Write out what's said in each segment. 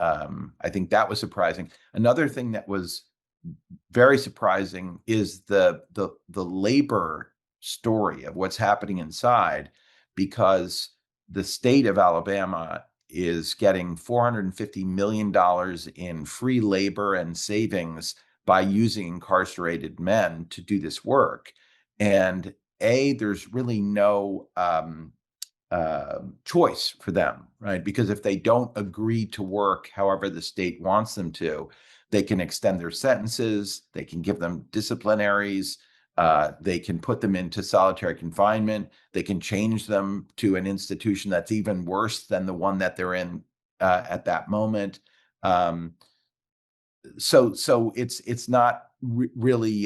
I think that was surprising. Another thing that was very surprising is the labor story of what's happening inside, because the state of Alabama is getting $450 million in free labor and savings by using incarcerated men to do this work. And there's really no choice for them, right? Because if they don't agree to work however the state wants them to, they can extend their sentences, they can give them disciplinaries, they can put them into solitary confinement, they can change them to an institution that's even worse than the one that they're in at that moment. Um, so it's not really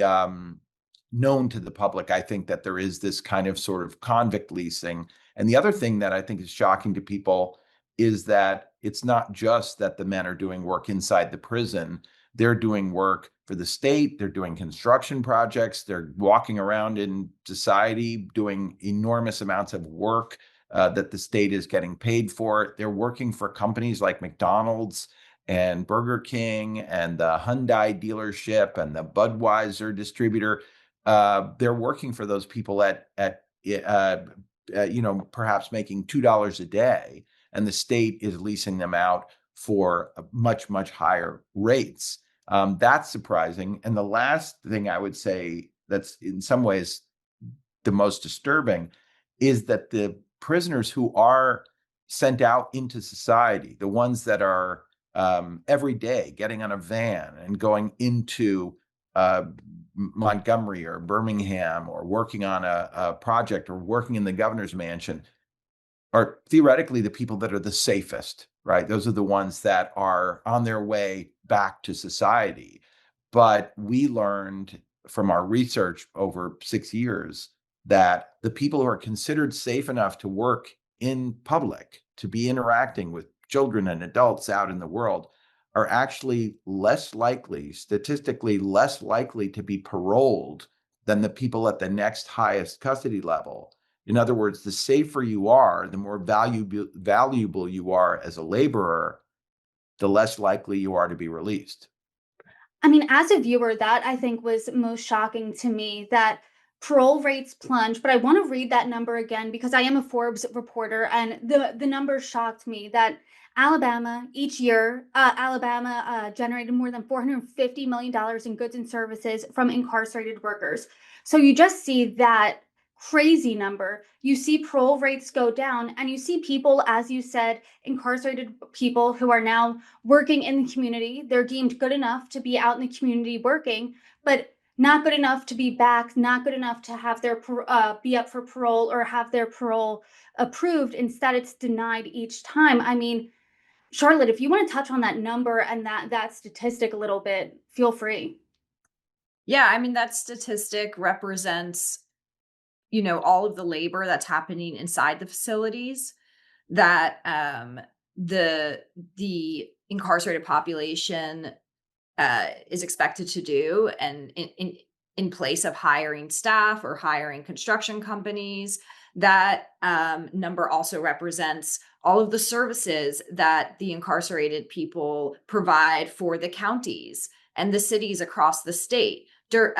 known to the public, I think, that there is this kind of sort of convict leasing. And the other thing that I think is shocking to people is that it's not just that the men are doing work inside the prison. They're doing work for the state. They're doing construction projects. They're walking around in society doing enormous amounts of work that the state is getting paid for. They're working for companies like McDonald's and Burger King and the Hyundai dealership and the Budweiser distributor. They're working for those people at perhaps making $2 a day, and the state is leasing them out for much higher rates. That's surprising. And the last thing I would say that's in some ways the most disturbing is that the prisoners who are sent out into society, the ones that are every day getting on a van and going into Montgomery or Birmingham or working on a project or working in the governor's mansion, are theoretically the people that are the safest, right? Those are the ones that are on their way back to society. But we learned from our research over 6 years that the people who are considered safe enough to work in public, to be interacting with children and adults out in the world, are actually less likely, statistically less likely, to be paroled than the people at the next highest custody level. In other words, the safer you are, the more valuable you are as a laborer, the less likely you are to be released. I mean, as a viewer, that I think was most shocking to me, that parole rates plunge. But I want to read that number again because I am a Forbes reporter, and the number shocked me that Alabama each year, Alabama generated more than $450 million in goods and services from incarcerated workers. So you just see that crazy number. You see parole rates go down, and you see people, as you said, incarcerated people who are now working in the community. They're deemed good enough to be out in the community working, but not good enough to be back, not good enough to have their be up for parole or have their parole approved. Instead, it's denied each time. I mean, Charlotte, if you want to touch on that number and that statistic a little bit, feel free. Yeah, I mean, that statistic represents, all of the labor that's happening inside the facilities that the incarcerated population is expected to do, and in place of hiring staff or hiring construction companies. That number also represents all of the services that the incarcerated people provide for the counties and the cities across the state. They're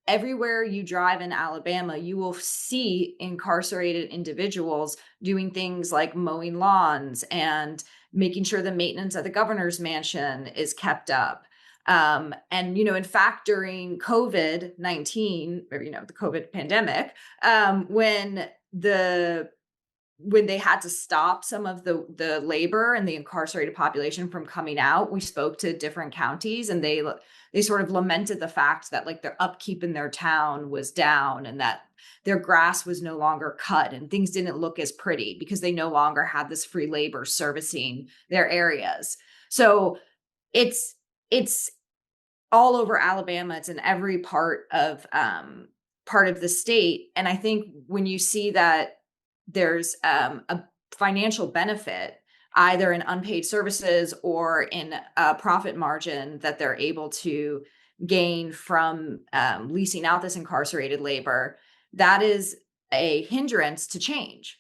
everywhere you drive in Alabama, you will see incarcerated individuals doing things like mowing lawns and making sure the maintenance at the governor's mansion is kept up. In fact, during COVID-19, or, the COVID pandemic, when they had to stop some of the labor and the incarcerated population from coming out, we spoke to different counties, and they sort of lamented the fact that like their upkeep in their town was down, and that their grass was no longer cut, and things didn't look as pretty because they no longer had this free labor servicing their areas. So it's all over Alabama. It's in every part of the state. And I think when you see that there's a financial benefit, either in unpaid services or in a profit margin that they're able to gain from leasing out this incarcerated labor, that is a hindrance to change,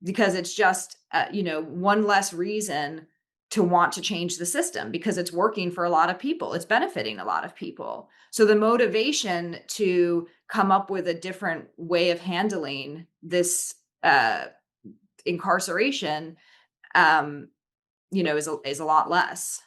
because it's just one less reason to want to change the system because it's working for a lot of people. It's benefiting a lot of people. So the motivation to come up with a different way of handling this incarceration, is a lot less.